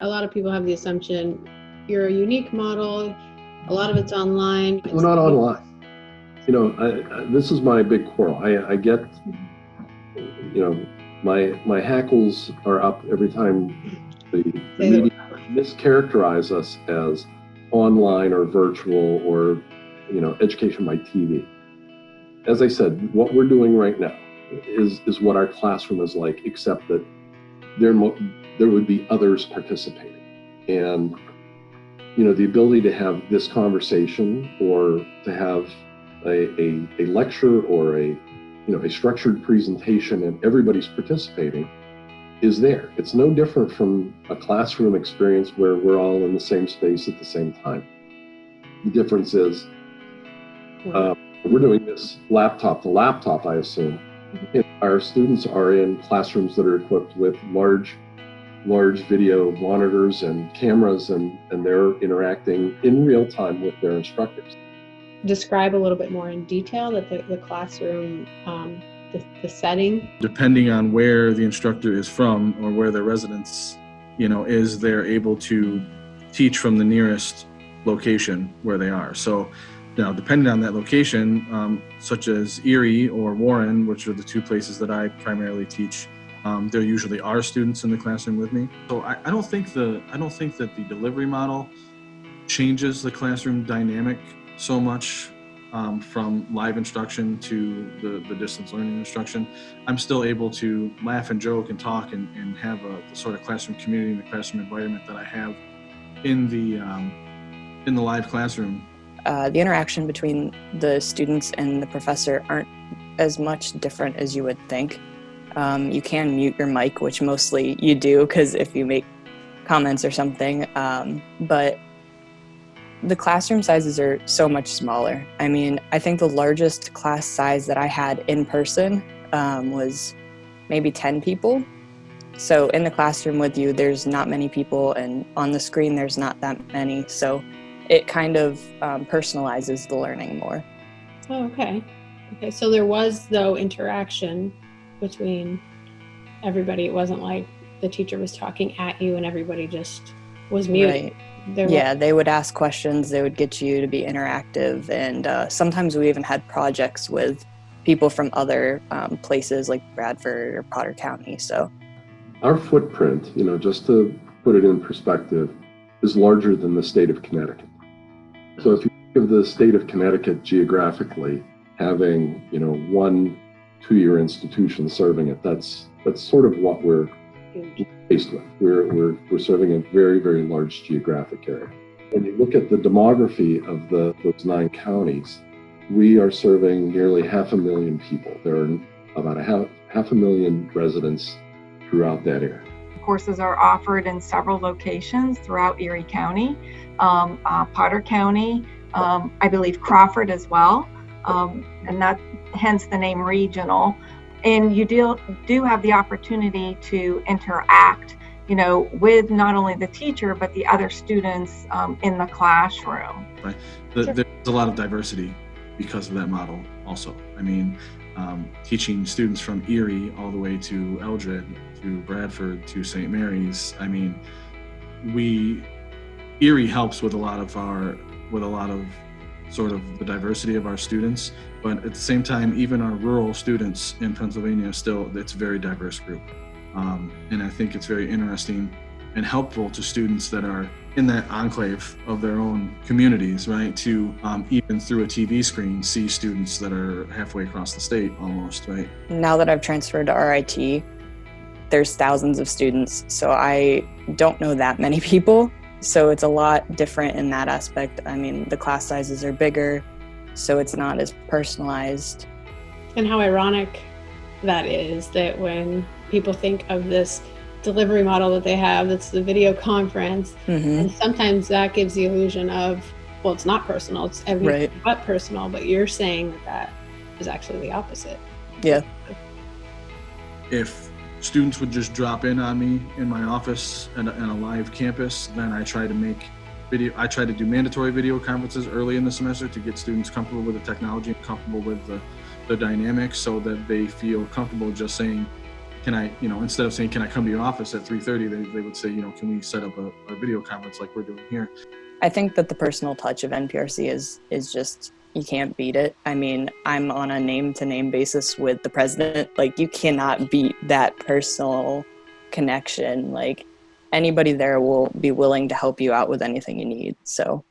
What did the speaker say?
A lot of people have the assumption you're a unique model. A lot of it's online. We're not online. This is my big quarrel. I get, my hackles are up every time the media mischaracterize us as online or virtual or, education by TV. As I said, what we're doing right now is what our classroom is like, except that there would be others participating. And, the ability to have this conversation or to have a lecture or a structured presentation and everybody's participating is there. It's no different from a classroom experience where we're all in the same space at the same time. The difference is we're doing this laptop to laptop, I assume. And our students are in classrooms that are equipped with large video monitors and cameras, and they're interacting in real time with their instructors. Describe a little bit more in detail that the classroom, the setting. Depending on where the instructor is from or where their residence, is, they're able to teach from the nearest location where they are. So, depending on that location, such as Erie or Warren, which are the two places that I primarily teach, there usually are students in the classroom with me. So I don't think that the delivery model changes the classroom dynamic so much from live instruction to the distance learning instruction. I'm still able to laugh and joke and talk and have the sort of classroom community and the classroom environment that I have in the live classroom. The interaction between the students and the professor aren't as much different as you would think. You can mute your mic, which mostly you do because if you make comments or something, but the classroom sizes are so much smaller. I mean, I think the largest class size that I had in person was maybe 10 people. So in the classroom with you, there's not many people, and on the screen, there's not that many. So it kind of personalizes the learning more. Oh, okay. Okay, so there was, though, interaction between everybody. It wasn't like the teacher was talking at you and everybody just was muted. Right. They would ask questions. They would get you to be interactive. And sometimes we even had projects with people from other places like Bradford or Potter County. So our footprint, just to put it in perspective, is larger than the state of Connecticut. So if you think of the state of Connecticut geographically having, one 2-year institution serving it, that's sort of what we're faced with. We're serving a very, very large geographic area. When you look at the demography of those 9 counties, we are serving nearly 500,000 people. There are about half a million residents throughout that area. Courses are offered in several locations throughout Erie County, Potter County, I believe Crawford as well, and that hence the name regional. And you do have the opportunity to interact, with not only the teacher but the other students in the classroom. Right. There's a lot of diversity because of that model. Also, I mean, teaching students from Erie all the way to Eldred, to Bradford, to St. Mary's. I mean, Erie helps with a lot of sort of the diversity of our students, but at the same time, even our rural students in Pennsylvania, it's a very diverse group. And I think it's very interesting and helpful to students that are in that enclave of their own communities, right? To even through a TV screen, see students that are halfway across the state almost, right? Now that I've transferred to RIT, there's thousands of students, so I don't know that many people. So it's a lot different in that aspect. I mean, the class sizes are bigger, so it's not as personalized. And how ironic that is, that when people think of this delivery model that they have, that's the video conference, and sometimes that gives the illusion of, well, it's not personal, it's everything but personal, but you're saying that is actually the opposite. Yeah. If students would just drop in on me in my office and a live campus, then I try to do mandatory video conferences early in the semester to get students comfortable with the technology and comfortable with the dynamics, so that they feel comfortable just saying, can I, instead of saying, can I come to your office at 3:30, they would say, can we set up a video conference like we're doing here? I think that the personal touch of NPRC is just, you can't beat it. I mean, I'm on a name-to-name basis with the president. Like, you cannot beat that personal connection. Like, anybody there will be willing to help you out with anything you need. So